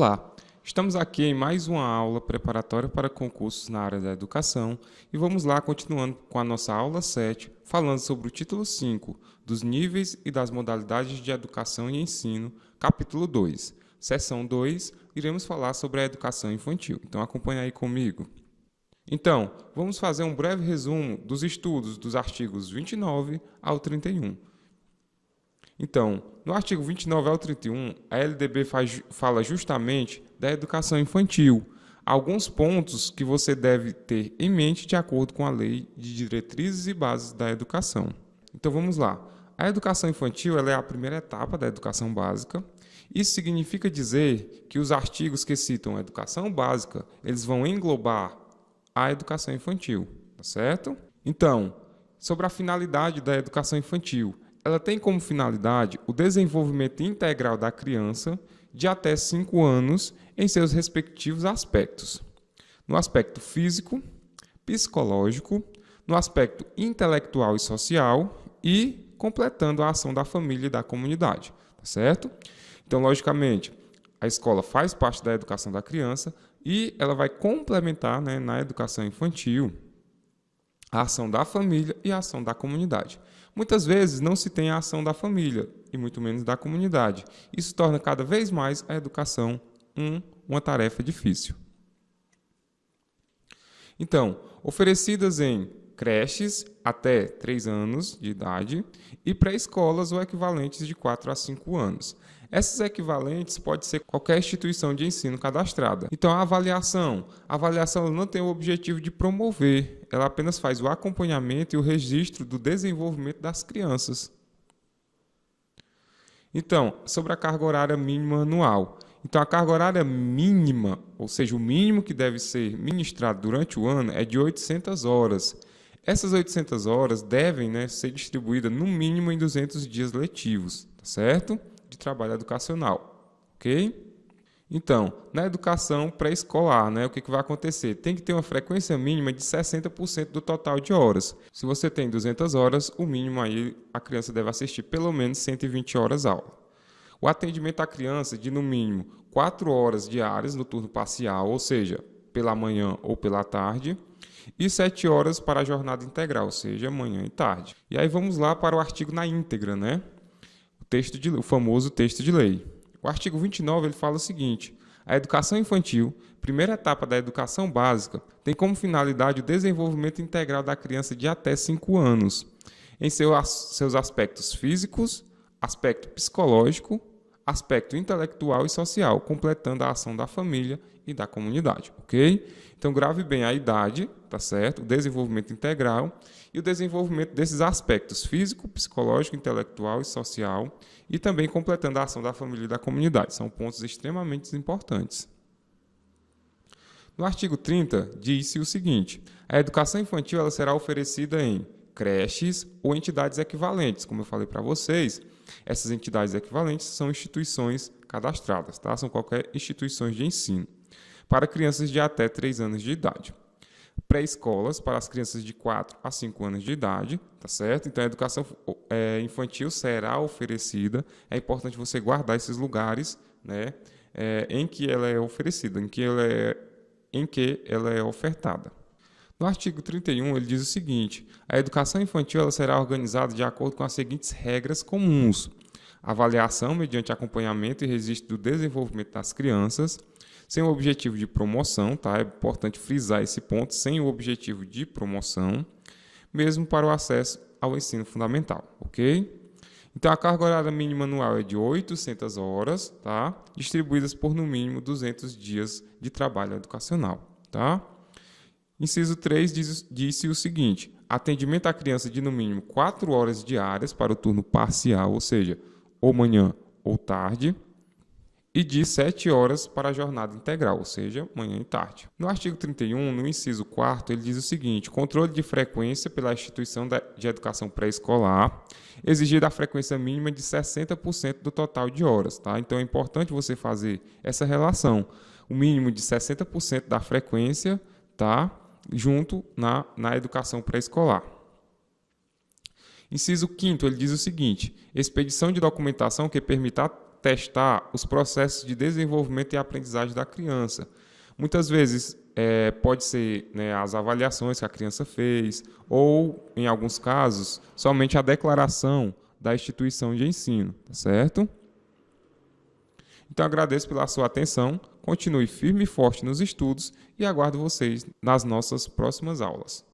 Olá, estamos aqui em mais uma aula preparatória para concursos na área da educação e vamos lá continuando com a nossa aula 7, falando sobre o título 5 dos níveis e das modalidades de educação e ensino, capítulo 2. Seção 2, iremos falar sobre a educação infantil. Então acompanhe aí comigo. Então, vamos fazer um breve resumo dos estudos dos artigos 29 ao 31. Então, no artigo 29 ao 31, a LDB fala justamente da educação infantil. Alguns pontos que você deve ter em mente de acordo com a Lei de Diretrizes e Bases da Educação. Então, vamos lá. A educação infantil ela é a primeira etapa da educação básica. Isso significa dizer que os artigos que citam a educação básica, eles vão englobar a educação infantil, tá certo? Então, sobre a finalidade da educação infantil, ela tem como finalidade o desenvolvimento integral da criança de até 5 anos em seus respectivos aspectos. No aspecto físico, psicológico, no aspecto intelectual e social e completando a ação da família e da comunidade, tá certo? Então, logicamente, a escola faz parte da educação da criança e ela vai complementar, na educação infantil a ação da família e a ação da comunidade. Muitas vezes não se tem a ação da família e muito menos da comunidade. Isso torna cada vez mais a educação uma tarefa difícil. Então, oferecidas em creches até 3 anos de idade e pré-escolas ou equivalentes de 4 a 5 anos. Essas equivalentes pode ser qualquer instituição de ensino cadastrada. Então, a avaliação não tem o objetivo de promover, ela apenas faz o acompanhamento e o registro do desenvolvimento das crianças. Então, sobre a carga horária mínima anual. Então, a carga horária mínima, ou seja, o mínimo que deve ser ministrado durante o ano é de 800 horas. Essas 800 horas devem ser distribuídas no mínimo em 200 dias letivos, tá certo? De trabalho educacional, ok? Então, na educação pré-escolar, o que vai acontecer? Tem que ter uma frequência mínima de 60% do total de horas. Se você tem 200 horas, o mínimo aí a criança deve assistir pelo menos 120 horas aula. O atendimento à criança de no mínimo 4 horas diárias no turno parcial, ou seja, pela manhã ou pela tarde, e 7 horas para a jornada integral, ou seja, manhã e tarde. E aí vamos lá para o artigo na íntegra, o famoso texto de lei. O artigo 29 ele fala o seguinte: a educação infantil, primeira etapa da educação básica, tem como finalidade o desenvolvimento integral da criança de até 5 anos, em seus aspectos físicos, aspecto psicológico, aspecto intelectual e social, completando a ação da família e da comunidade, ok? Então, grave bem a idade, tá certo? O desenvolvimento integral e o desenvolvimento desses aspectos físico, psicológico, intelectual e social e também completando a ação da família e da comunidade. São pontos extremamente importantes. No artigo 30, diz-se o seguinte: a educação infantil ela será oferecida em creches ou entidades equivalentes. Como eu falei para vocês, essas entidades equivalentes são instituições cadastradas, tá? São qualquer instituições de ensino, para crianças de até 3 anos de idade. Pré-escolas para as crianças de 4 a 5 anos de idade, tá certo? Então, a educação infantil será oferecida. É importante você guardar esses lugares, em que ela é oferecida, em que ela é ofertada. No artigo 31, ele diz o seguinte: a educação infantil ela será organizada de acordo com as seguintes regras comuns: avaliação mediante acompanhamento e registro do desenvolvimento das crianças, sem o objetivo de promoção, tá? É importante frisar esse ponto, sem o objetivo de promoção, mesmo para o acesso ao ensino fundamental, ok? Então, a carga horária mínima anual é de 800 horas, tá? Distribuídas por, no mínimo, 200 dias de trabalho educacional, tá? Inciso 3 disse o seguinte: atendimento à criança de, no mínimo, 4 horas diárias para o turno parcial, ou seja, ou manhã ou tarde, e de 7 horas para a jornada integral, ou seja, manhã e tarde. No artigo 31, no inciso 4º, ele diz o seguinte: controle de frequência pela instituição de educação pré-escolar, exigida a frequência mínima de 60% do total de horas, tá? Então, é importante você fazer essa relação, o mínimo de 60% da frequência, tá? Junto na educação pré-escolar. Inciso 5º, ele diz o seguinte: expedição de documentação que permita testar os processos de desenvolvimento e aprendizagem da criança. Muitas vezes pode ser, né, as avaliações que a criança fez, ou, em alguns casos, somente a declaração da instituição de ensino, tá certo? Então, agradeço pela sua atenção, continue firme e forte nos estudos e aguardo vocês nas nossas próximas aulas.